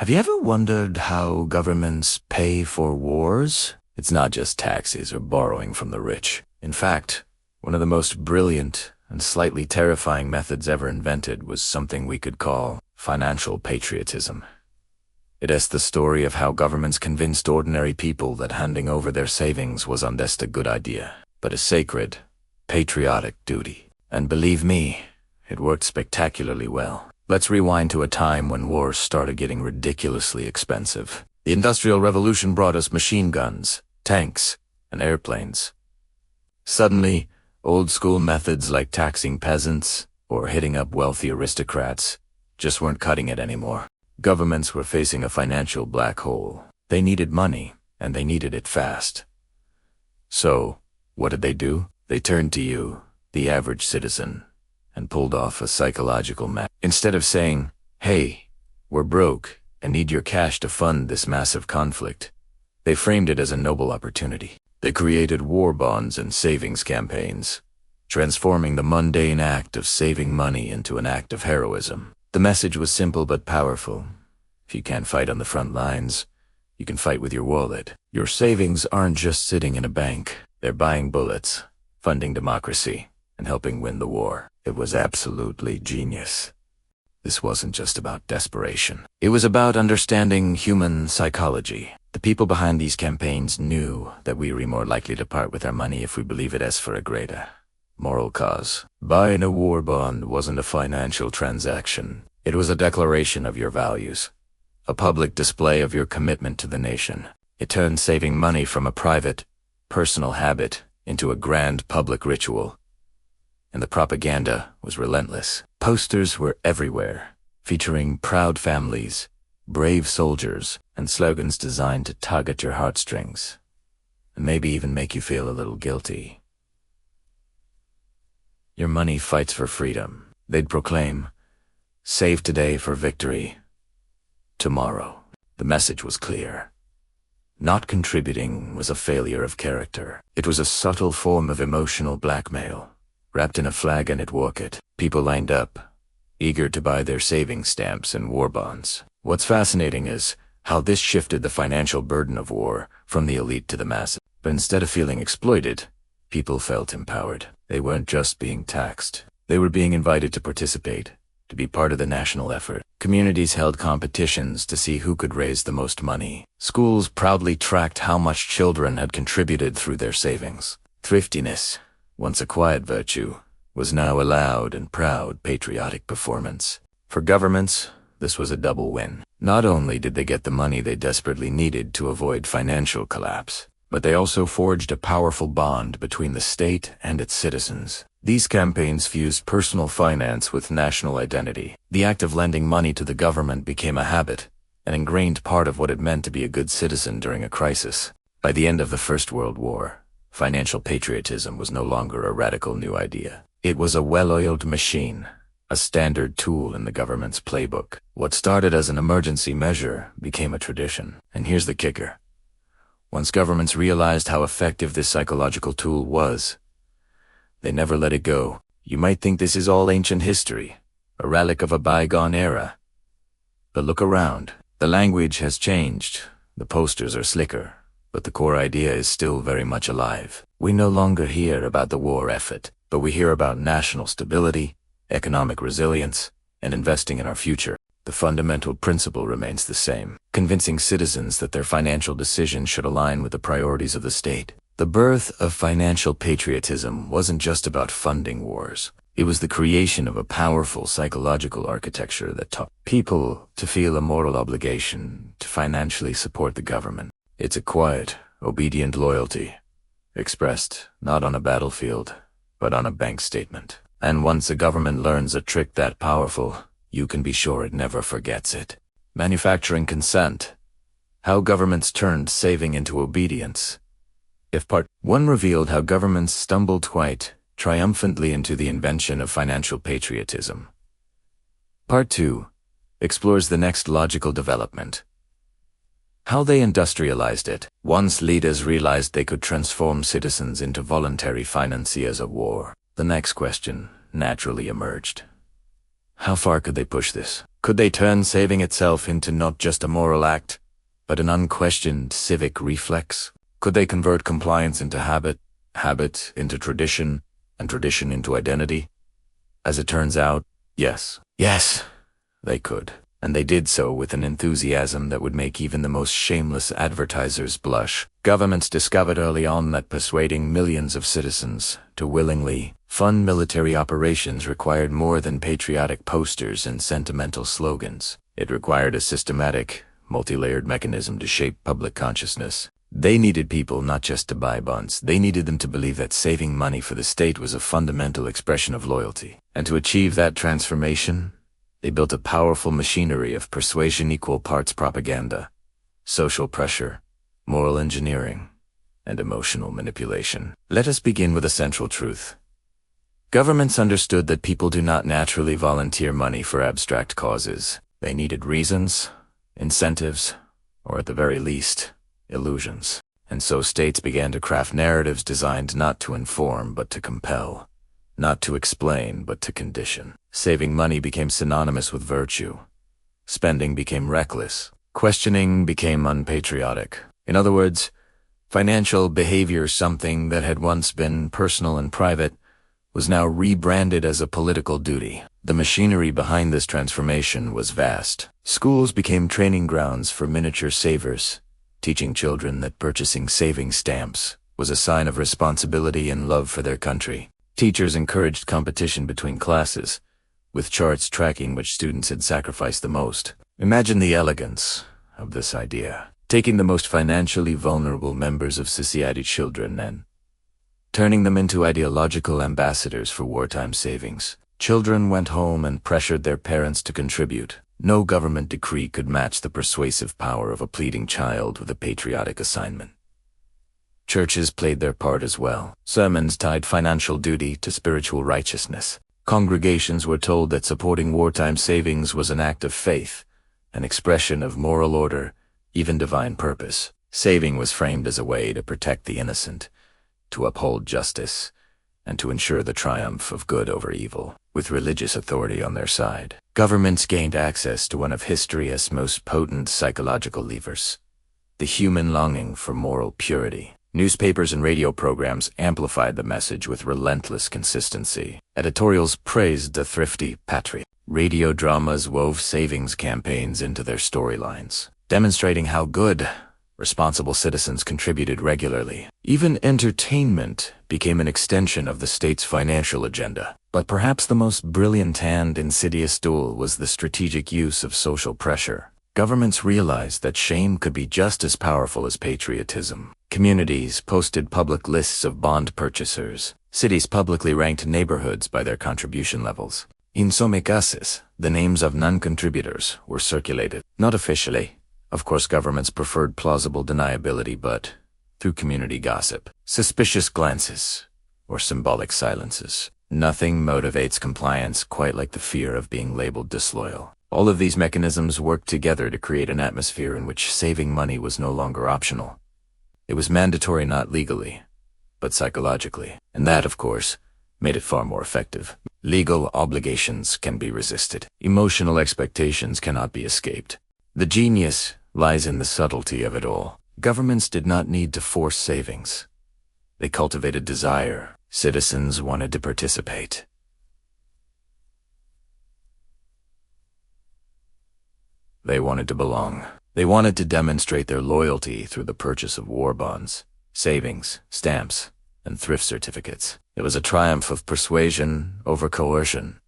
Have you ever wondered how governments pay for wars? It's not just taxes or borrowing from the rich. In fact, one of the most brilliant and slightly terrifying methods ever invented was something we could call financial patriotism. It is the story of how governments convinced ordinary people that handing over their savings was not just a good idea, but a sacred, patriotic duty. And believe me, it worked spectacularly well. Let's rewind to a time when wars started getting ridiculously expensive. The Industrial Revolution brought us machine guns, tanks, and airplanes. Suddenly, old-school methods like taxing peasants or hitting up wealthy aristocrats just weren't cutting it anymore. Governments were facing a financial black hole. They needed money, and they needed it fast. So, what did they do? They turned to you, the average citizen, and pulled off a psychological map. Instead of saying, "Hey, we're broke and need your cash to fund this massive conflict," they framed it as a noble opportunity. They created war bonds and savings campaigns, transforming the mundane act of saving money into an act of heroism. The message was simple but powerful. If you can't fight on the front lines, you can fight with your wallet. Your savings aren't just sitting in a bank. They're buying bullets, funding democracy, and helping win the war. It was absolutely genius. This wasn't just about desperation. It was about understanding human psychology. The people behind these campaigns knew that we were more likely to part with our money if we believe it as for a greater moral cause. Buying a war bond wasn't a financial transaction. It was a declaration of your values, a public display of your commitment to the nation. It turned saving money from a private, personal habit into a grand public ritual. And the propaganda was relentless. Posters were everywhere, featuring proud families, brave soldiers, and slogans designed to tug at your heartstrings, and maybe even make you feel a little guilty. Your money fights for freedom. They'd proclaim, "Save today for victory tomorrow." The message was clear. Not contributing was a failure of character. It was a subtle form of emotional blackmail, wrapped in a flag and it worked. People lined up, eager to buy their savings stamps and war bonds. What's fascinating is how this shifted the financial burden of war from the elite to the masses. But instead of feeling exploited, people felt empowered. They weren't just being taxed. They were being invited to participate, to be part of the national effort. Communities held competitions to see who could raise the most money. Schools proudly tracked how much children had contributed through their savings. Thriftiness, once a quiet virtue, was now a loud and proud patriotic performance. For governments, this was a double win. Not only did they get the money they desperately needed to avoid financial collapse, but they also forged a powerful bond between the state and its citizens. These campaigns fused personal finance with national identity. The act of lending money to the government became a habit, an ingrained part of what it meant to be a good citizen during a crisis. By the end of the First World War, financial patriotism was no longer a radical new idea. It was a well-oiled machine, a standard tool in the government's playbook. What started as an emergency measure became a tradition. And here's the kicker. Once governments realized how effective this psychological tool was, they never let it go. You might think this is all ancient history, a relic of a bygone era. But look around. The language has changed. The posters are slicker, but the core idea is still very much alive. We no longer hear about the war effort, but we hear about national stability, economic resilience, and investing in our future. The fundamental principle remains the same, convincing citizens that their financial decisions should align with the priorities of the state. The birth of financial patriotism wasn't just about funding wars. It was the creation of a powerful psychological architecture that taught people to feel a moral obligation to financially support the government. It's a quiet, obedient loyalty, expressed not on a battlefield, but on a bank statement. And once a government learns a trick that powerful, you can be sure it never forgets it. Manufacturing consent. How governments turned saving into obedience. If Part 1 revealed how governments stumbled quite triumphantly into the invention of financial patriotism, Part 2 explores the next logical development. How they industrialized it. Once leaders realized they could transform citizens into voluntary financiers of war, the next question naturally emerged. How far could they push this? Could they turn saving itself into not just a moral act, but an unquestioned civic reflex? Could they convert compliance into habit, habit into tradition, and tradition into identity? As it turns out, yes. Yes, they could. And they did so with an enthusiasm that would make even the most shameless advertisers blush. Governments discovered early on that persuading millions of citizens to willingly fund military operations required more than patriotic posters and sentimental slogans. It required a systematic, multi-layered mechanism to shape public consciousness. They needed people not just to buy bonds, they needed them to believe that saving money for the state was a fundamental expression of loyalty. And to achieve that transformation, they built a powerful machinery of persuasion equal parts propaganda, social pressure, moral engineering, and emotional manipulation. Let us begin with a central truth. Governments understood that people do not naturally volunteer money for abstract causes. They needed reasons, incentives, or at the very least, illusions. And so states began to craft narratives designed not to inform but to compel, not to explain but to condition. Saving money became synonymous with virtue. Spending became reckless. Questioning became unpatriotic. In other words, financial behavior, something that had once been personal and private, was now rebranded as a political duty. The machinery behind this transformation was vast. Schools became training grounds for miniature savers, teaching children that purchasing saving stamps was a sign of responsibility and love for their country. Teachers encouraged competition between classes, with charts tracking which students had sacrificed the most. Imagine the elegance of this idea, taking the most financially vulnerable members of society, children, and turning them into ideological ambassadors for wartime savings. Children went home and pressured their parents to contribute. No government decree could match the persuasive power of a pleading child with a patriotic assignment. Churches played their part as well. Sermons tied financial duty to spiritual righteousness. Congregations were told that supporting wartime savings was an act of faith, an expression of moral order, even divine purpose. Saving was framed as a way to protect the innocent, to uphold justice, and to ensure the triumph of good over evil. With religious authority on their side, governments gained access to one of history's most potent psychological levers, the human longing for moral purity. Newspapers and radio programs amplified the message with relentless consistency. Editorials praised the thrifty patriot. Radio dramas wove savings campaigns into their storylines, demonstrating how good, responsible citizens contributed regularly. Even entertainment became an extension of the state's financial agenda. But perhaps the most brilliant and insidious tool was the strategic use of social pressure. Governments realized that shame could be just as powerful as patriotism. Communities posted public lists of bond purchasers. Cities publicly ranked neighborhoods by their contribution levels. In some cases, the names of non-contributors were circulated. Not officially. Of course, governments preferred plausible deniability, but through community gossip, suspicious glances, or symbolic silences. Nothing motivates compliance quite like the fear of being labeled disloyal. All of these mechanisms worked together to create an atmosphere in which saving money was no longer optional. It was mandatory not legally, but psychologically. And that, of course, made it far more effective. Legal obligations can be resisted. Emotional expectations cannot be escaped. The genius lies in the subtlety of it all. Governments did not need to force savings. They cultivated desire. Citizens wanted to participate. They wanted to belong. They wanted to demonstrate their loyalty through the purchase of war bonds, savings, stamps, and thrift certificates. It was a triumph of persuasion over coercion,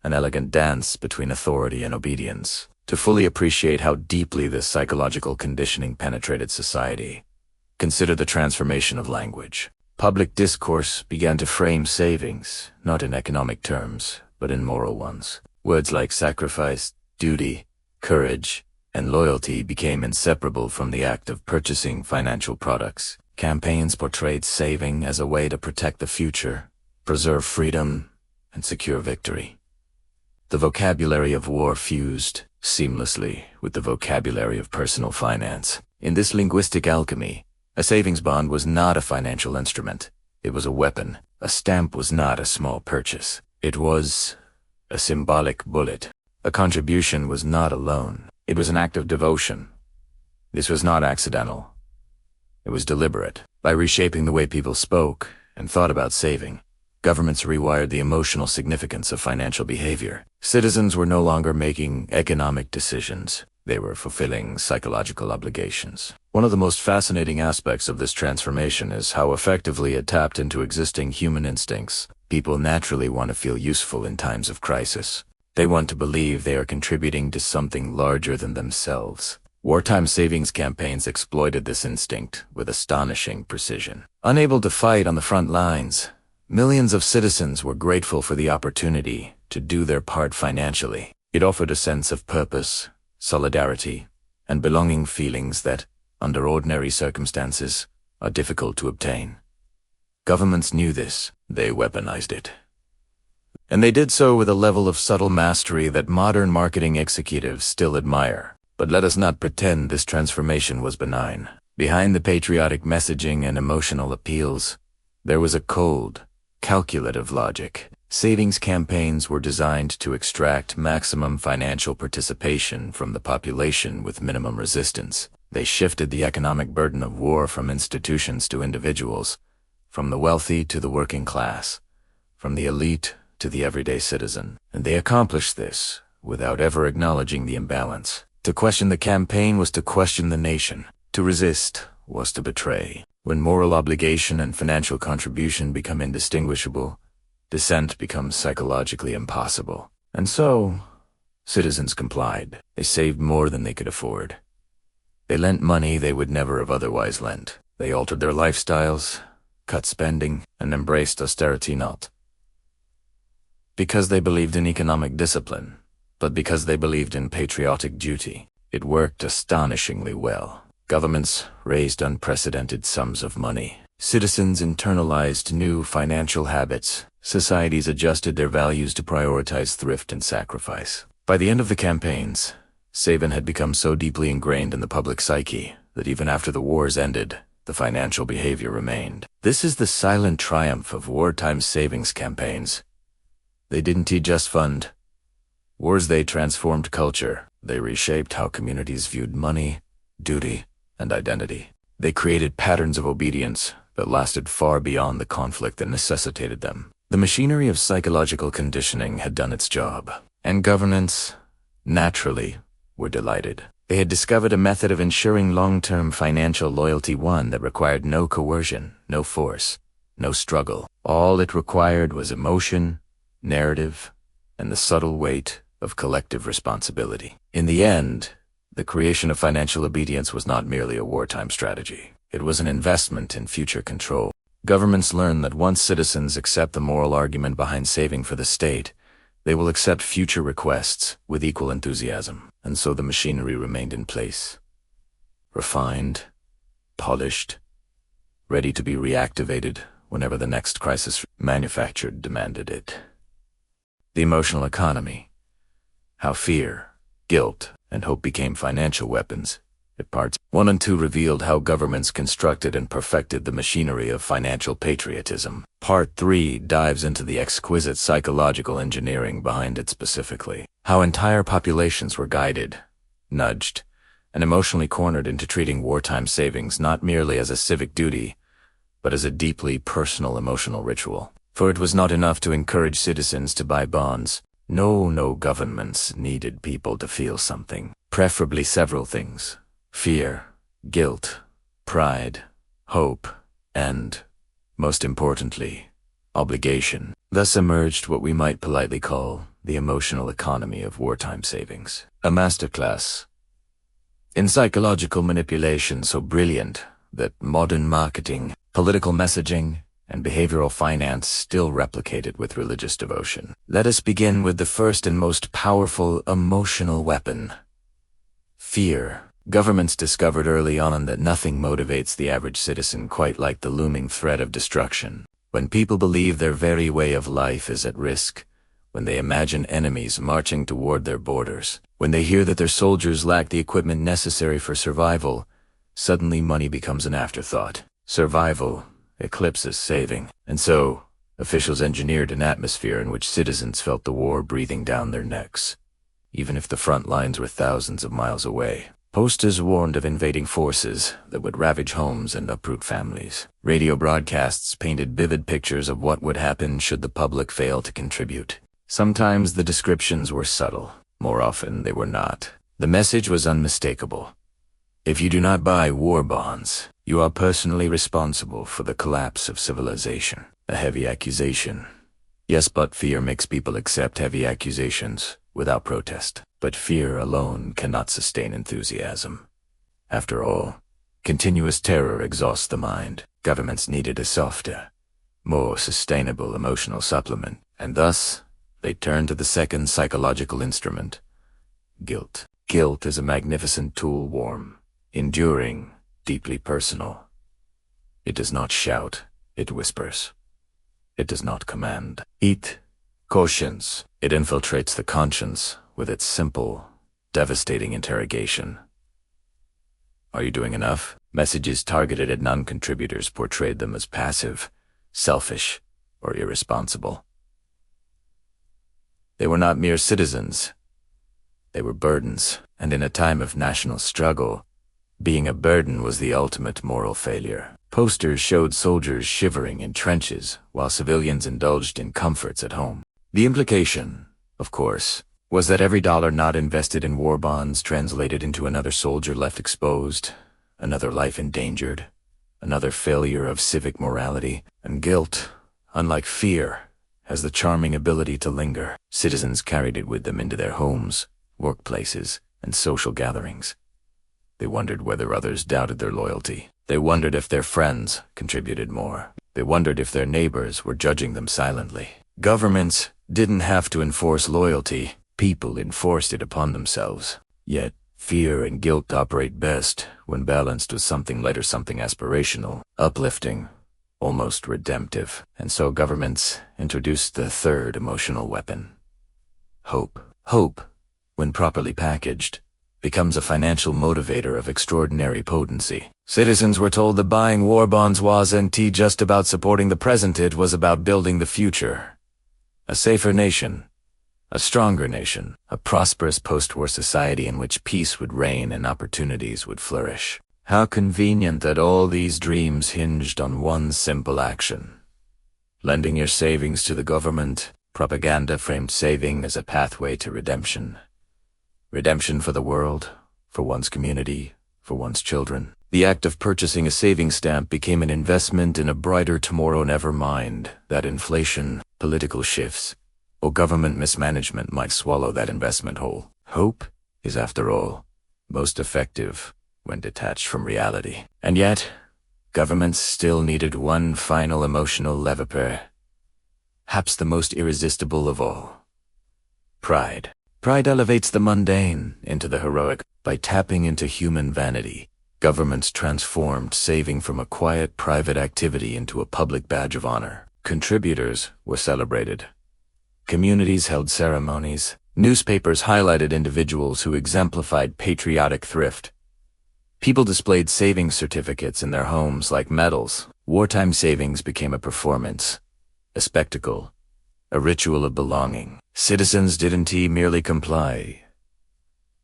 an elegant dance between authority and obedience. To fully appreciate how deeply this psychological conditioning penetrated society, consider the transformation of language. Public discourse began to frame savings, not in economic terms, but in moral ones. Words like sacrifice, duty, courage, and loyalty became inseparable from the act of purchasing financial products. Campaigns portrayed saving as a way to protect the future, preserve freedom, and secure victory. The vocabulary of war fused seamlessly with the vocabulary of personal finance. In this linguistic alchemy, a savings bond was not a financial instrument. It was a weapon. A stamp was not a small purchase. It was a symbolic bullet. A contribution was not a loan. It was an act of devotion. This was not accidental. It was deliberate. By reshaping the way people spoke and thought about saving, governments rewired the emotional significance of financial behavior. Citizens were no longer making economic decisions. They were fulfilling psychological obligations. One of the most fascinating aspects of this transformation is how effectively it tapped into existing human instincts. People naturally want to feel useful in times of crisis. They want to believe they are contributing to something larger than themselves. Wartime savings campaigns exploited this instinct with astonishing precision. Unable to fight on the front lines, millions of citizens were grateful for the opportunity to do their part financially. It offered a sense of purpose, solidarity, and belonging, feelings that, under ordinary circumstances, are difficult to obtain. Governments knew this. They weaponized it. And they did so with a level of subtle mastery that modern marketing executives still admire. But let us not pretend this transformation was benign. Behind the patriotic messaging and emotional appeals, there was a cold, calculative logic. Savings campaigns were designed to extract maximum financial participation from the population with minimum resistance. They shifted the economic burden of war from institutions to individuals, from the wealthy to the working class, from the elite to the everyday citizen. And they accomplished this without ever acknowledging the imbalance. To question the campaign was to question the nation. To resist was to betray. When moral obligation and financial contribution become indistinguishable, dissent becomes psychologically impossible. And so, citizens complied. They saved more than they could afford. They lent money they would never have otherwise lent. They altered their lifestyles, cut spending, and embraced austerity not because they believed in economic discipline, but because they believed in patriotic duty. It worked astonishingly well. Governments raised unprecedented sums of money. Citizens internalized new financial habits. Societies adjusted their values to prioritize thrift and sacrifice. By the end of the campaigns, saving had become so deeply ingrained in the public psyche that even after the wars ended, the financial behavior remained. This is the silent triumph of wartime savings campaigns. They didn't just fund wars, they transformed culture. They reshaped how communities viewed money, duty, and identity. They created patterns of obedience that lasted far beyond the conflict that necessitated them. The machinery of psychological conditioning had done its job, and governments, naturally, were delighted. They had discovered a method of ensuring long-term financial loyalty, one that required no coercion, no force, no struggle. All it required was emotion, narrative, and the subtle weight of collective responsibility. In the end, the creation of financial obedience was not merely a wartime strategy. It was an investment in future control. Governments learned that once citizens accept the moral argument behind saving for the state, they will accept future requests with equal enthusiasm. And so the machinery remained in place, refined, polished, ready to be reactivated whenever the next crisis manufactured demanded it. The emotional economy. How fear, guilt, and hope became financial weapons. Parts 1 and 2 revealed how governments constructed and perfected the machinery of financial patriotism. Part 3 dives into the exquisite psychological engineering behind it, specifically how entire populations were guided, nudged, and emotionally cornered into treating wartime savings not merely as a civic duty, but as a deeply personal emotional ritual. For it was not enough to encourage citizens to buy bonds. No governments needed people to feel something, preferably several things: fear, guilt, pride, hope, and, most importantly, obligation. Thus emerged what we might politely call the emotional economy of wartime savings, a masterclass in psychological manipulation so brilliant that modern marketing, political messaging, and behavioral finance still replicate it with religious devotion. Let us begin with the first and most powerful emotional weapon: fear. Governments discovered early on that nothing motivates the average citizen quite like the looming threat of destruction. When people believe their very way of life is at risk, when they imagine enemies marching toward their borders, when they hear that their soldiers lack the equipment necessary for survival, suddenly money becomes an afterthought. Survival eclipses saving. And so, officials engineered an atmosphere in which citizens felt the war breathing down their necks. even if the front lines were thousands of miles away. Posters warned of invading forces that would ravage homes and uproot families. Radio broadcasts painted vivid pictures of what would happen should the public fail to contribute. Sometimes the descriptions were subtle. More often they were not. The message was unmistakable. If you do not buy war bonds, you are personally responsible for the collapse of civilization. A heavy accusation. Yes, but fear makes people accept heavy accusations without protest. But fear alone cannot sustain enthusiasm. After all, continuous terror exhausts the mind. Governments needed a softer, more sustainable emotional supplement, and thus they turned to the second psychological instrument, guilt. Guilt is a magnificent tool, warm, enduring, deeply personal. It does not shout, it whispers. It does not command. It cautions. It infiltrates the conscience with its simple, devastating interrogation. Are you doing enough? Messages targeted at non-contributors portrayed them as passive, selfish, or irresponsible. They were not mere citizens. They were burdens, and in a time of national struggle, being a burden was the ultimate moral failure. Posters showed soldiers shivering in trenches while civilians indulged in comforts at home. The implication, of course, was that every dollar not invested in war bonds translated into another soldier left exposed, another life endangered, another failure of civic morality. And guilt, unlike fear, has the charming ability to linger. Citizens carried it with them into their homes, workplaces, and social gatherings. They wondered whether others doubted their loyalty. They wondered if their friends contributed more. They wondered if their neighbors were judging them silently. Governments didn't have to enforce loyalty. People enforced it upon themselves. Yet, fear and guilt operate best when balanced with something lighter, something aspirational, uplifting, almost redemptive. And so governments introduced the third emotional weapon. Hope. Hope, when properly packaged, becomes a financial motivator of extraordinary potency. Citizens were told that buying war bonds wasn't just about supporting the present, it was about building the future. A safer nation. A stronger nation, a prosperous post-war society in which peace would reign and opportunities would flourish. How convenient that all these dreams hinged on one simple action. Lending your savings to the government, propaganda framed saving as a pathway to redemption. Redemption for the world, for one's community, for one's children. The act of purchasing a savings stamp became an investment in a brighter tomorrow. Never mind that inflation, political shifts, or government mismanagement might swallow that investment whole. Hope is, after all, most effective when detached from reality. And yet, governments still needed one final emotional lever, perhaps the most irresistible of all. Pride. Pride elevates the mundane into the heroic. By tapping into human vanity, governments transformed saving from a quiet private activity into a public badge of honor. Contributors were celebrated. Communities held ceremonies. Newspapers highlighted individuals who exemplified patriotic thrift. People displayed savings certificates in their homes like medals. Wartime savings became a performance, a spectacle, a ritual of belonging. Citizens didn't merely comply,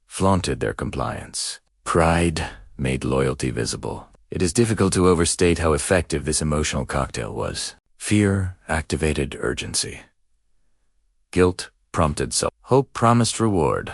flaunted their compliance. Pride made loyalty visible. It is difficult to overstate how effective this emotional cocktail was. Fear activated urgency. Guilt prompted self. Hope promised reward.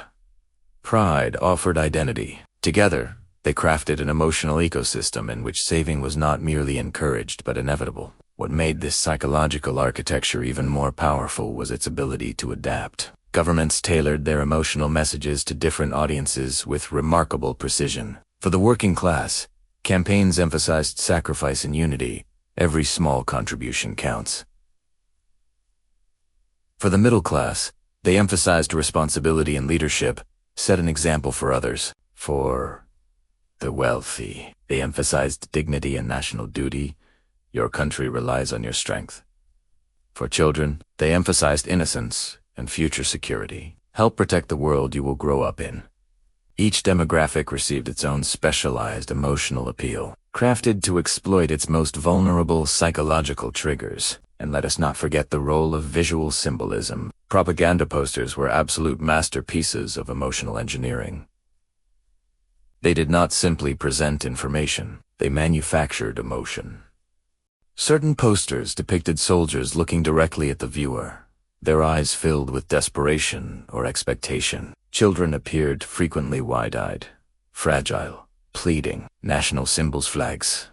Pride offered identity. Together, they crafted an emotional ecosystem in which saving was not merely encouraged but inevitable. What made this psychological architecture even more powerful was its ability to adapt. Governments tailored their emotional messages to different audiences with remarkable precision. For the working class, campaigns emphasized sacrifice and unity. Every small contribution counts. For the middle class, they emphasized responsibility and leadership, set an example for others. For the wealthy, they emphasized dignity and national duty. Your country relies on your strength. For children, they emphasized innocence and future security. Help protect the world you will grow up in. Each demographic received its own specialized emotional appeal, crafted to exploit its most vulnerable psychological triggers. And let us not forget the role of visual symbolism. Propaganda posters were absolute masterpieces of emotional engineering. They did not simply present information, they manufactured emotion. Certain posters depicted soldiers looking directly at the viewer, their eyes filled with desperation or expectation. Children appeared frequently wide-eyed, fragile, pleading. National symbols, flags,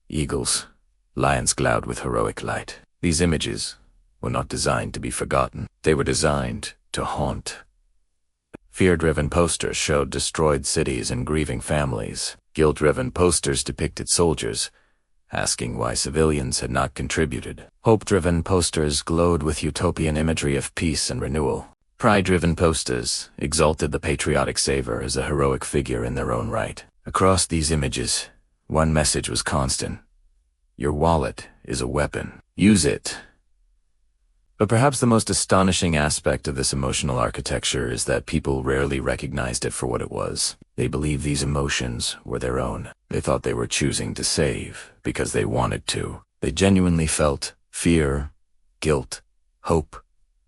eagles, lions glowed with heroic light. These images were not designed to be forgotten. They were designed to haunt. Fear-driven posters showed destroyed cities and grieving families. Guilt-driven posters depicted soldiers asking why civilians had not contributed. Hope-driven posters glowed with utopian imagery of peace and renewal. Pride-driven posters exalted the patriotic saver as a heroic figure in their own right. Across these images, one message was constant. Your wallet is a weapon. Use it. But perhaps the most astonishing aspect of this emotional architecture is that people rarely recognized it for what it was. They believed these emotions were their own. They thought they were choosing to save because they wanted to. They genuinely felt fear, guilt, hope,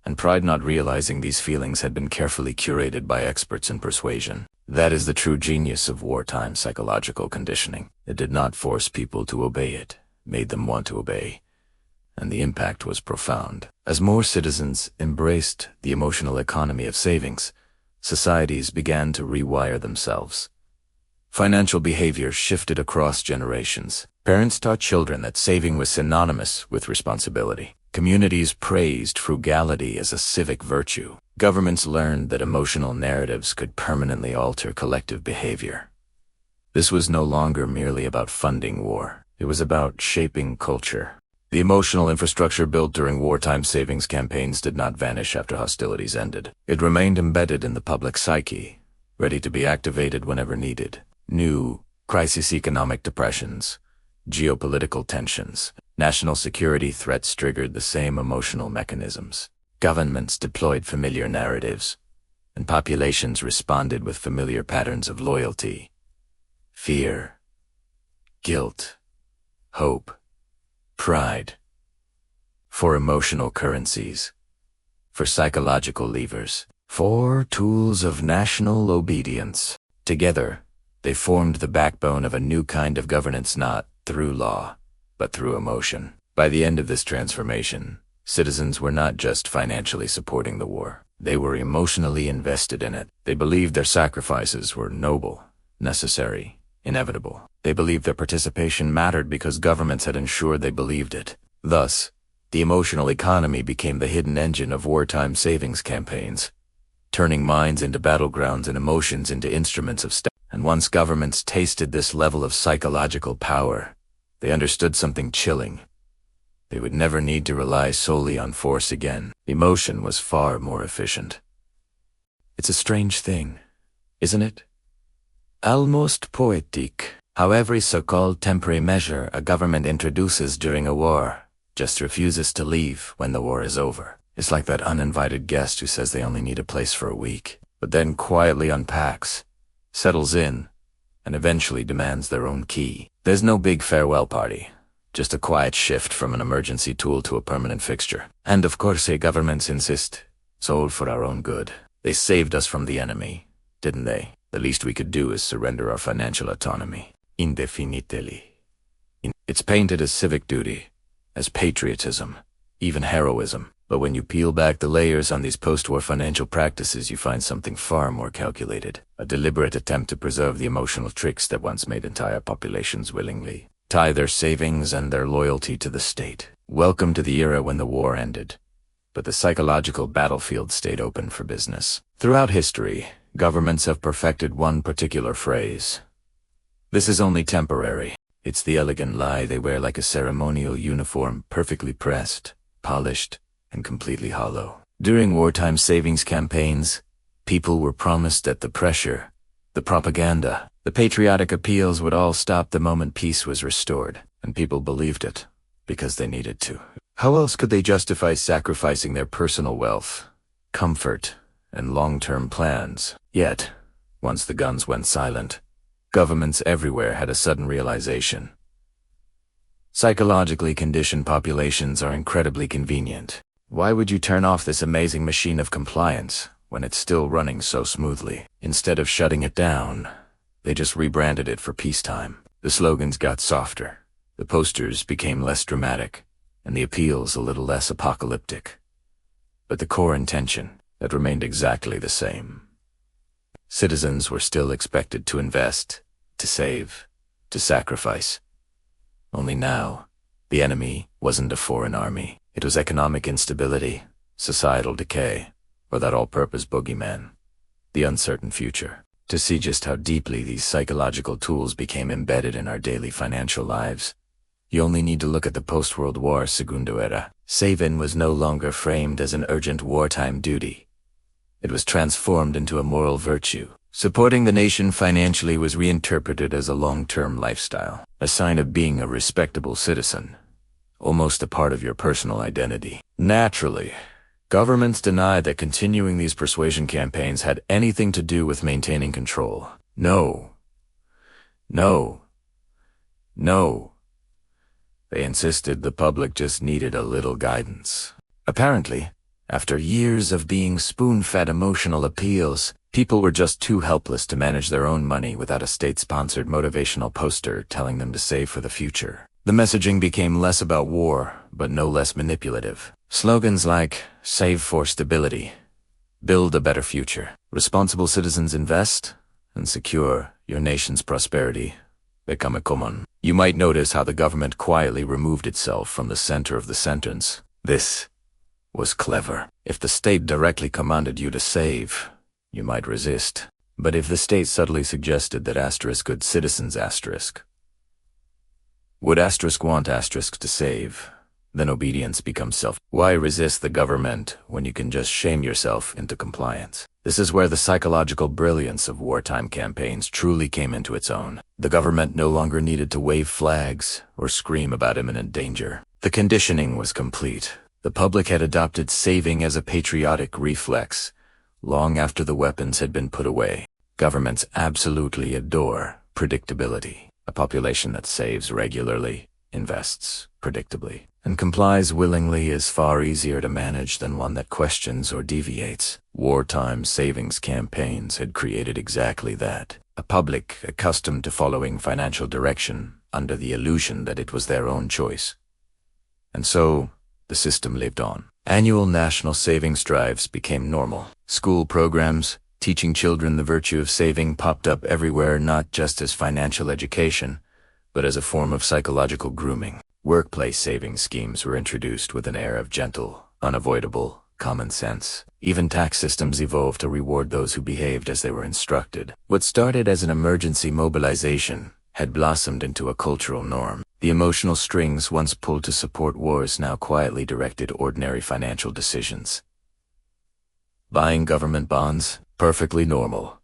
and pride, not realizing these feelings had been carefully curated by experts in persuasion. That is the true genius of wartime psychological conditioning. It did not force people to obey it, made them want to obey. And the impact was profound. As more citizens embraced the emotional economy of savings, societies began to rewire themselves. Financial behavior shifted across generations. Parents taught children that saving was synonymous with responsibility. Communities praised frugality as a civic virtue. Governments learned that emotional narratives could permanently alter collective behavior. This was no longer merely about funding war. It was about shaping culture. The emotional infrastructure built during wartime savings campaigns did not vanish after hostilities ended. It remained embedded in the public psyche, ready to be activated whenever needed. New crisis, economic depressions, geopolitical tensions, national security threats triggered the same emotional mechanisms. Governments deployed familiar narratives, and populations responded with familiar patterns of loyalty, fear, guilt, hope, pride. For emotional currencies, for psychological levers, for tools of national obedience. Together, they formed the backbone of a new kind of governance, not through law, but through emotion. By the end of this transformation, citizens were not just financially supporting the war. They were emotionally invested in it. They believed their sacrifices were noble, necessary, inevitable. They believed their participation mattered because governments had ensured they believed it. Thus, the emotional economy became the hidden engine of wartime savings campaigns, turning minds into battlegrounds and emotions into instruments of state. And once governments tasted this level of psychological power, they understood something chilling. They would never need to rely solely on force again. Emotion was far more efficient. It's a strange thing, isn't it? Almost poetic. How every so-called temporary measure a government introduces during a war just refuses to leave when the war is over. It's like that uninvited guest who says they only need a place for a week, but then quietly unpacks, settles in, and eventually demands their own key. There's no big farewell party, just a quiet shift from an emergency tool to a permanent fixture. And of course, governments insist it's all for our own good. They saved us from the enemy, didn't they? The least we could do is surrender our financial autonomy. Indefinitely. It's painted as civic duty, as patriotism, even heroism. But when you peel back the layers on these post-war financial practices, you find something far more calculated. A deliberate attempt to preserve the emotional tricks that once made entire populations willingly tie their savings and their loyalty to the state. Welcome to the era when the war ended, but the psychological battlefield stayed open for business. Throughout history, governments have perfected one particular phrase. This is only temporary. It's the elegant lie they wear like a ceremonial uniform, perfectly pressed, polished, and completely hollow. During wartime savings campaigns, people were promised that the pressure, the propaganda, the patriotic appeals would all stop the moment peace was restored, and people believed it because they needed to. How else could they justify sacrificing their personal wealth, comfort, and long-term plans? Yet, once the guns went silent, governments everywhere had a sudden realization. Psychologically conditioned populations are incredibly convenient. Why would you turn off this amazing machine of compliance when it's still running so smoothly? Instead of shutting it down, they just rebranded it for peacetime. The slogans got softer, the posters became less dramatic, and the appeals a little less apocalyptic. But the core intention, that remained exactly the same. Citizens were still expected to invest, to save, to sacrifice. Only now, the enemy wasn't a foreign army. It was economic instability, societal decay, or that all-purpose boogeyman, the uncertain future. To see just how deeply these psychological tools became embedded in our daily financial lives, you only need to look at the post-World War Segundo Era. Saving was no longer framed as an urgent wartime duty. It was transformed into a moral virtue. Supporting the nation financially was reinterpreted as a long-term lifestyle, a sign of being a respectable citizen, almost a part of your personal identity. Naturally, governments denied that continuing these persuasion campaigns had anything to do with maintaining control. No. They insisted the public just needed a little guidance. Apparently, after years of being spoon-fed emotional appeals, people were just too helpless to manage their own money without a state-sponsored motivational poster telling them to save for the future. The messaging became less about war, but no less manipulative. Slogans like, "Save for stability," "Build a better future," "Responsible citizens invest," and "Secure your nation's prosperity" become a common. You might notice how the government quietly removed itself from the center of the sentence. This was clever. If the state directly commanded you to save, you might resist. But if the state subtly suggested that good citizens would want to save, then obedience becomes Why resist the government when you can just shame yourself into compliance? This is where the psychological brilliance of wartime campaigns truly came into its own. The government no longer needed to wave flags or scream about imminent danger. The conditioning was complete. The public had adopted saving as a patriotic reflex, long after the weapons had been put away. Governments absolutely adore predictability. A population that saves regularly, invests predictably, and complies willingly is far easier to manage than one that questions or deviates. Wartime savings campaigns had created exactly that. A public accustomed to following financial direction under the illusion that it was their own choice. And so, the system lived on. Annual national savings drives became normal. School programs teaching children the virtue of saving popped up everywhere, not just as financial education, but as a form of psychological grooming. Workplace savings schemes were introduced with an air of gentle, unavoidable common sense. Even tax systems evolved to reward those who behaved as they were instructed. What started as an emergency mobilization had blossomed into a cultural norm. The emotional strings once pulled to support wars now quietly directed ordinary financial decisions. Buying government bonds? Perfectly normal.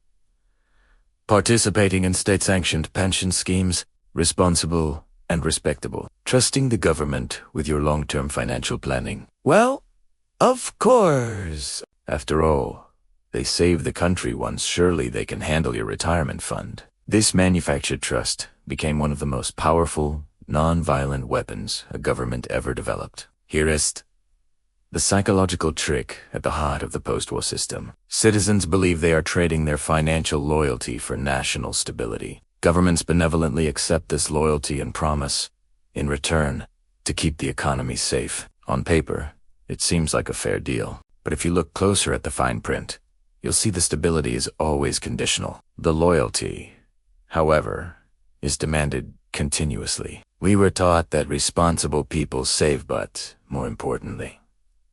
Participating in state-sanctioned pension schemes? Responsible and respectable. Trusting the government with your long-term financial planning? Well, of course. After all, they saved the country once, surely they can handle your retirement fund. This manufactured trust became one of the most powerful, non-violent weapons a government ever developed. Here is the psychological trick at the heart of the post-war system. Citizens believe they are trading their financial loyalty for national stability. Governments benevolently accept this loyalty and promise, in return, to keep the economy safe. On paper, it seems like a fair deal. But if you look closer at the fine print, you'll see the stability is always conditional. The loyalty, however, is demanded continuously. We were taught that responsible people save, but, more importantly,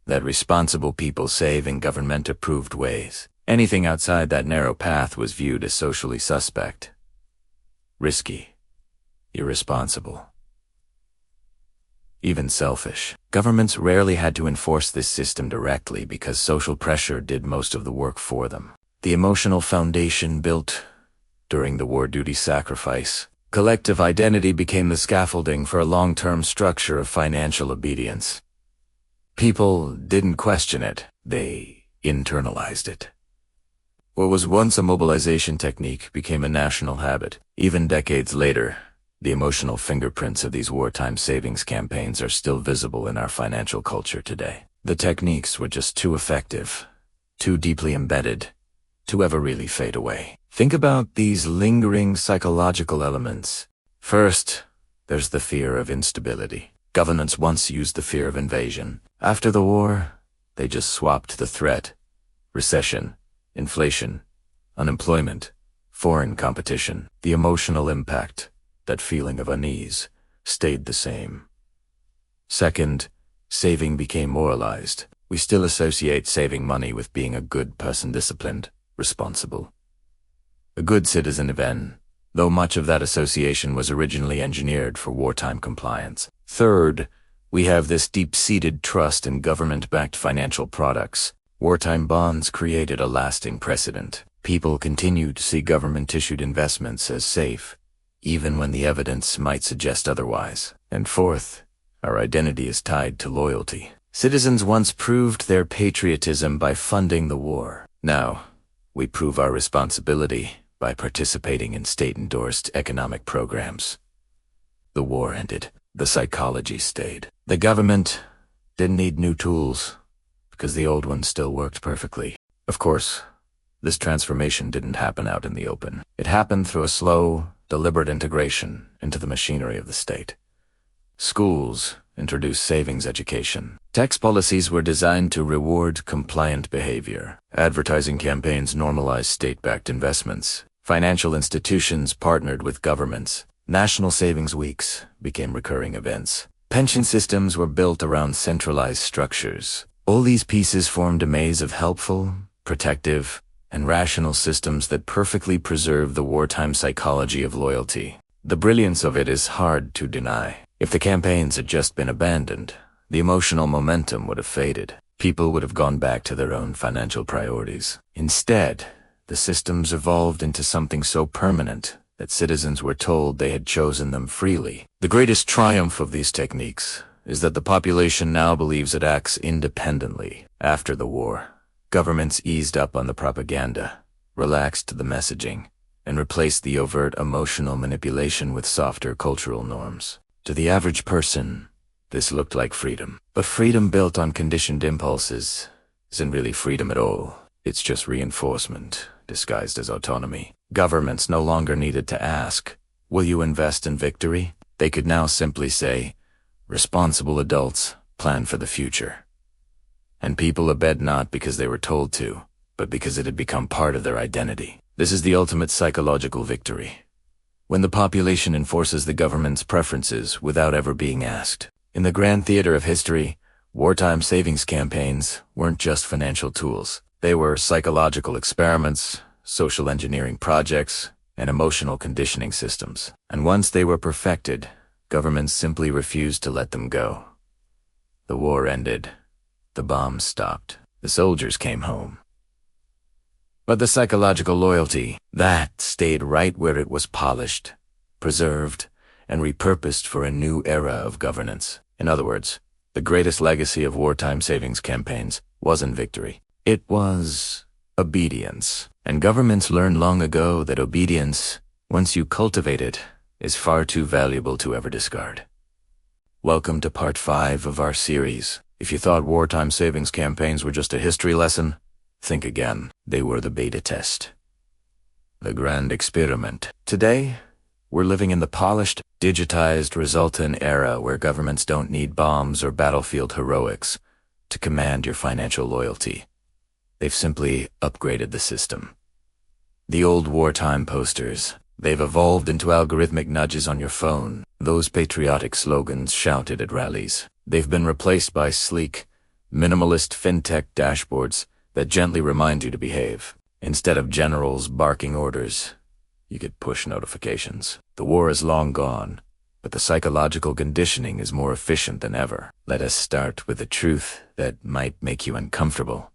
that responsible people save in government-approved ways. Anything outside that narrow path was viewed as socially suspect, risky, irresponsible, even selfish. Governments rarely had to enforce this system directly because social pressure did most of the work for them. The emotional foundation built during the war duty sacrifice. Collective identity became the scaffolding for a long-term structure of financial obedience. People didn't question it, they internalized it. What was once a mobilization technique became a national habit. Even decades later, The emotional fingerprints of these wartime savings campaigns are still visible in our financial culture today. The techniques were just too effective, too deeply embedded, to ever really fade away. Think about these lingering psychological elements. First, there's the fear of instability. Governments once used the fear of invasion. After the war, they just swapped the threat. Recession, inflation, unemployment, foreign competition. The emotional impact, that feeling of unease, stayed the same. Second, saving became moralized. We still associate saving money with being a good person, disciplined, responsible. A good citizen even, though much of that association was originally engineered for wartime compliance. Third, we have this deep-seated trust in government-backed financial products. Wartime bonds created a lasting precedent. People continue to see government-issued investments as safe, even when the evidence might suggest otherwise. And fourth, our identity is tied to loyalty. Citizens once proved their patriotism by funding the war. Now, we prove our responsibility by participating in state-endorsed economic programs. The war ended. The psychology stayed. The government didn't need new tools because the old ones still worked perfectly. Of course, this transformation didn't happen out in the open. It happened through a slow, deliberate integration into the machinery of the state. Schools introduced savings education. Tax policies were designed to reward compliant behavior. Advertising campaigns normalized state-backed investments. Financial institutions partnered with governments. National savings weeks became recurring events. Pension systems were built around centralized structures. All these pieces formed a maze of helpful, protective, and rational systems that perfectly preserve the wartime psychology of loyalty. The brilliance of it is hard to deny. If the campaigns had just been abandoned, the emotional momentum would have faded. People would have gone back to their own financial priorities. Instead, the systems evolved into something so permanent that citizens were told they had chosen them freely. The greatest triumph of these techniques is that the population now believes it acts independently. After the war, governments eased up on the propaganda, relaxed the messaging, and replaced the overt emotional manipulation with softer cultural norms. To the average person, this looked like freedom. But freedom built on conditioned impulses isn't really freedom at all. It's just reinforcement, disguised as autonomy. Governments no longer needed to ask, "Will you invest in victory?" They could now simply say, "Responsible adults plan for the future." And people obeyed not because they were told to, but because it had become part of their identity. This is the ultimate psychological victory, when the population enforces the government's preferences without ever being asked. In the grand theater of history, wartime savings campaigns weren't just financial tools. They were psychological experiments, social engineering projects, and emotional conditioning systems. And once they were perfected, governments simply refused to let them go. The war ended. The bombs stopped. The soldiers came home. But the psychological loyalty, that stayed right where it was polished, preserved, and repurposed for a new era of governance. In other words, the greatest legacy of wartime savings campaigns wasn't victory. It was obedience. And governments learned long ago that obedience, once you cultivate it, is far too valuable to ever discard. Welcome to part 5 of our series. If you thought wartime savings campaigns were just a history lesson, think again. They were the beta test, the grand experiment. Today, we're living in the polished, digitized, resultant era where governments don't need bombs or battlefield heroics to command your financial loyalty. They've simply upgraded the system. The old wartime posters, they've evolved into algorithmic nudges on your phone. Those patriotic slogans shouted at rallies, they've been replaced by sleek, minimalist fintech dashboards that gently remind you to behave. Instead of generals barking orders, you get push notifications. The war is long gone, but the psychological conditioning is more efficient than ever. Let us start with a truth that might make you uncomfortable.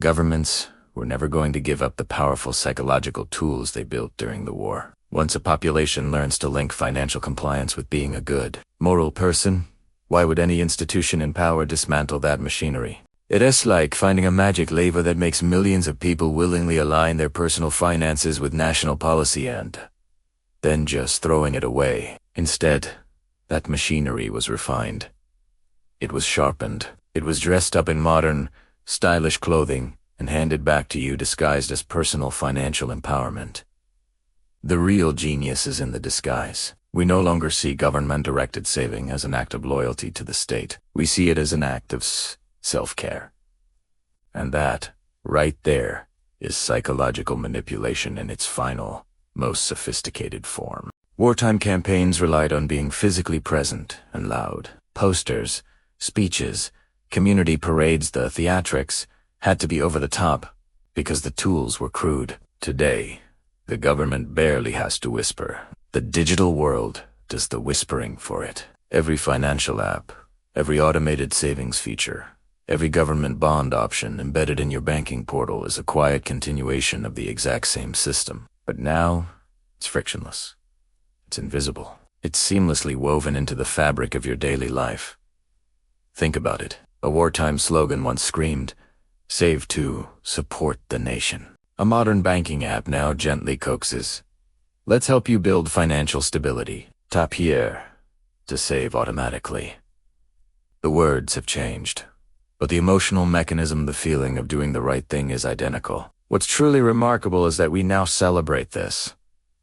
Governments were never going to give up the powerful psychological tools they built during the war. Once a population learns to link financial compliance with being a good, moral person, why would any institution in power dismantle that machinery? It is like finding a magic lever that makes millions of people willingly align their personal finances with national policy and then just throwing it away. Instead, that machinery was refined. It was sharpened. It was dressed up in modern, stylish clothing and handed back to you disguised as personal financial empowerment. The real genius is in the disguise. We no longer see government-directed saving as an act of loyalty to the state. We see it as an act of self-care. And that, right there, is psychological manipulation in its final, most sophisticated form. Wartime campaigns relied on being physically present and loud. Posters, speeches, community parades, the theatrics, had to be over the top because the tools were crude. Today, the government barely has to whisper. The digital world does the whispering for it. Every financial app, every automated savings feature, every government bond option embedded in your banking portal is a quiet continuation of the exact same system. But now, it's frictionless. It's invisible. It's seamlessly woven into the fabric of your daily life. Think about it. A wartime slogan once screamed, "Save to support the nation." A modern banking app now gently coaxes, "Let's help you build financial stability. Tap here to save automatically." The words have changed, but the emotional mechanism, the feeling of doing the right thing is identical. What's truly remarkable is that we now celebrate this.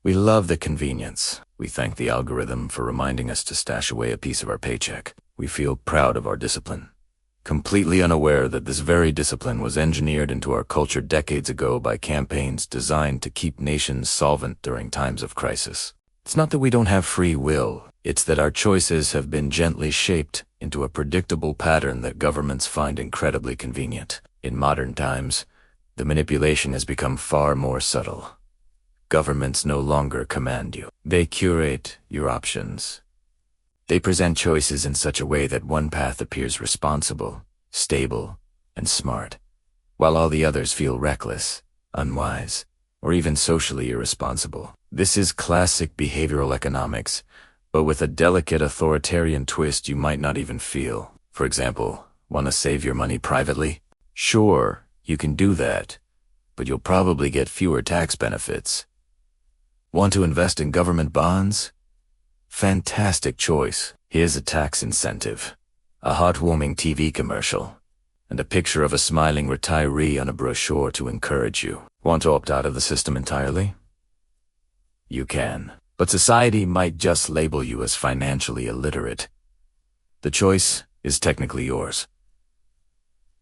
We love the convenience. We thank the algorithm for reminding us to stash away a piece of our paycheck. We feel proud of our discipline, completely unaware that this very discipline was engineered into our culture decades ago by campaigns designed to keep nations solvent during times of crisis. It's not that we don't have free will, it's that our choices have been gently shaped into a predictable pattern that governments find incredibly convenient. In modern times, the manipulation has become far more subtle. Governments no longer command you. They curate your options. They present choices in such a way that one path appears responsible, stable, and smart, while all the others feel reckless, unwise, or even socially irresponsible. This is classic behavioral economics, but with a delicate authoritarian twist you might not even feel. For example, want to save your money privately? Sure, you can do that, but you'll probably get fewer tax benefits. Want to invest in government bonds? Fantastic choice. Here's a tax incentive, a heartwarming TV commercial, and a picture of a smiling retiree on a brochure to encourage you. Want to opt out of the system entirely? You can, but society might just label you as financially illiterate. The choice is technically yours.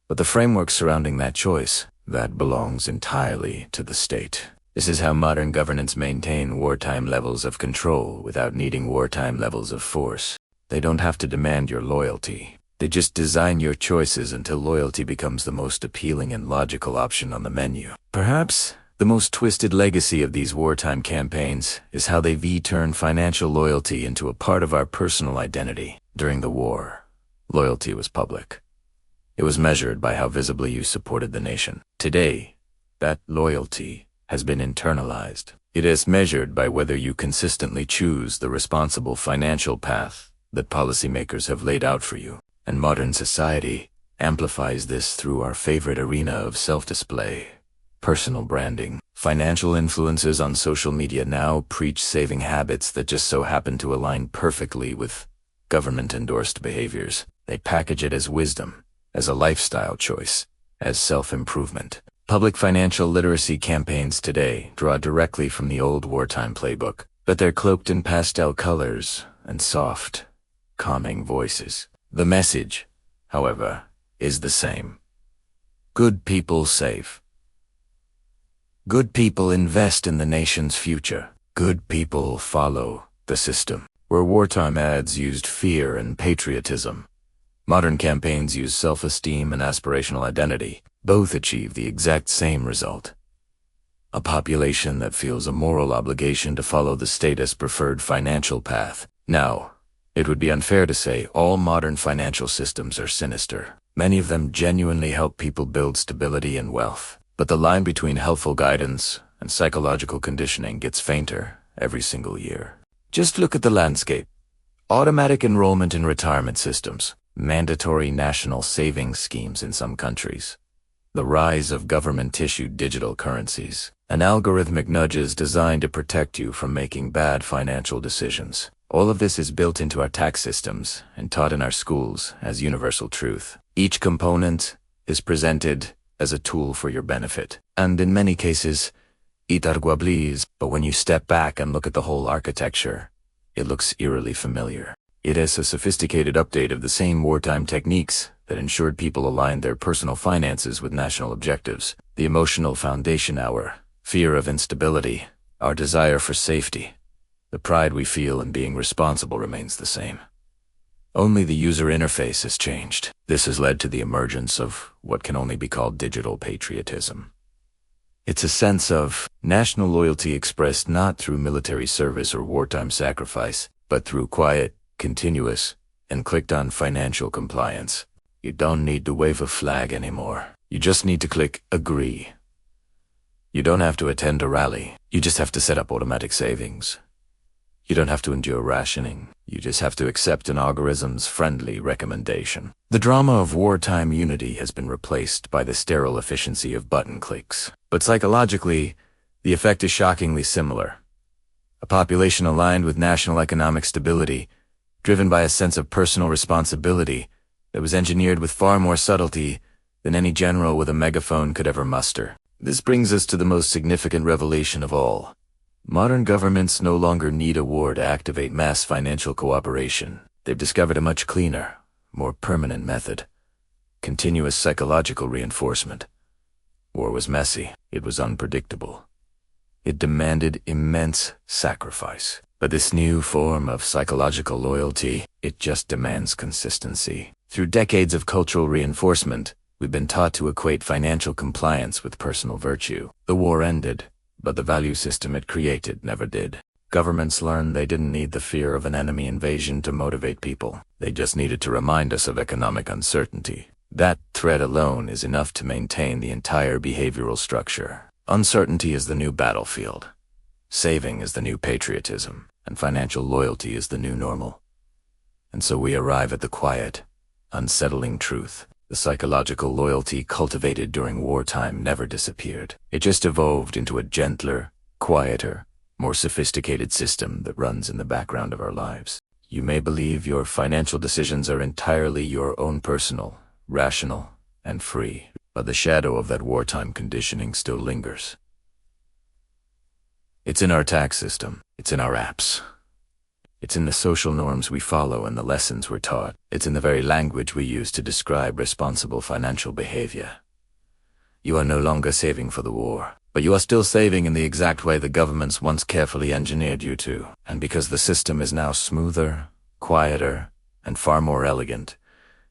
But the framework surrounding that choice, that belongs entirely to the state. This is how modern governments maintain wartime levels of control without needing wartime levels of force. They don't have to demand your loyalty. They just design your choices until loyalty becomes the most appealing and logical option on the menu. Perhaps the most twisted legacy of these wartime campaigns is how they turn financial loyalty into a part of our personal identity. During the war, loyalty was public. It was measured by how visibly you supported the nation. Today, that loyalty has been internalized. It is measured by whether you consistently choose the responsible financial path that policymakers have laid out for you. And modern society amplifies this through our favorite arena of self-display, personal branding. Financial influencers on social media now preach saving habits that just so happen to align perfectly with government-endorsed behaviors. They package it as wisdom, as a lifestyle choice, as self-improvement. Public financial literacy campaigns today draw directly from the old wartime playbook, but they're cloaked in pastel colors and soft, calming voices. The message, however, is the same. Good people save. Good people invest in the nation's future. Good people follow the system. Where wartime ads used fear and patriotism, modern campaigns use self-esteem and aspirational identity. Both achieve the exact same result. A population that feels a moral obligation to follow the status-preferred financial path. Now, it would be unfair to say all modern financial systems are sinister. Many of them genuinely help people build stability and wealth. But the line between helpful guidance and psychological conditioning gets fainter every single year. Just look at the landscape. Automatic enrollment in retirement systems, mandatory national savings schemes in some countries, The rise of government-issued digital currencies, and algorithmic nudges designed to protect you from making bad financial decisions. All of this is built into our tax systems and taught in our schools as universal truth. Each component is presented as a tool for your benefit, and in many cases, itarguablis, but when you step back and look at the whole architecture, it looks eerily familiar. It is a sophisticated update of the same wartime techniques that ensured people aligned their personal finances with national objectives. The emotional foundation, our fear of instability, our desire for safety, the pride we feel in being responsible remains the same. Only the user interface has changed. This has led to the emergence of what can only be called digital patriotism. It's a sense of national loyalty expressed not through military service or wartime sacrifice, but through quiet, continuous, and clicked-on financial compliance. You don't need to wave a flag anymore. You just need to click agree. You don't have to attend a rally. You just have to set up automatic savings. You don't have to endure rationing. You just have to accept an algorithm's friendly recommendation. The drama of wartime unity has been replaced by the sterile efficiency of button clicks. But psychologically, the effect is shockingly similar. A population aligned with national economic stability, driven by a sense of personal responsibility that was engineered with far more subtlety than any general with a megaphone could ever muster. This brings us to the most significant revelation of all. Modern governments no longer need a war to activate mass financial cooperation. They've discovered a much cleaner, more permanent method: continuous psychological reinforcement. War was messy. It was unpredictable. It demanded immense sacrifice. But this new form of psychological loyalty, it just demands consistency. Through decades of cultural reinforcement, we've been taught to equate financial compliance with personal virtue. The war ended, but the value system it created never did. Governments learned they didn't need the fear of an enemy invasion to motivate people. They just needed to remind us of economic uncertainty. That threat alone is enough to maintain the entire behavioral structure. Uncertainty is the new battlefield. Saving is the new patriotism, and financial loyalty is the new normal. And so we arrive at the quiet, unsettling truth. The psychological loyalty cultivated during wartime never disappeared. It just evolved into a gentler, quieter, more sophisticated system that runs in the background of our lives. You may believe your financial decisions are entirely your own personal, rational, and free, but the shadow of that wartime conditioning still lingers. It's in our tax system. It's in our apps. It's in the social norms we follow and the lessons we're taught. It's in the very language we use to describe responsible financial behavior. You are no longer saving for the war, but you are still saving in the exact way the governments once carefully engineered you to. And because the system is now smoother, quieter, and far more elegant,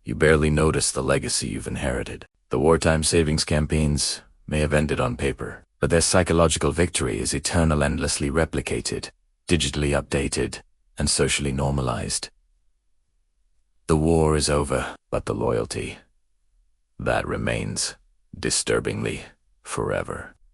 you barely notice the legacy you've inherited. The wartime savings campaigns may have ended on paper, but their psychological victory is eternal, endlessly replicated, digitally updated, and socially normalized. The war is over, but the loyalty, that remains, disturbingly, forever.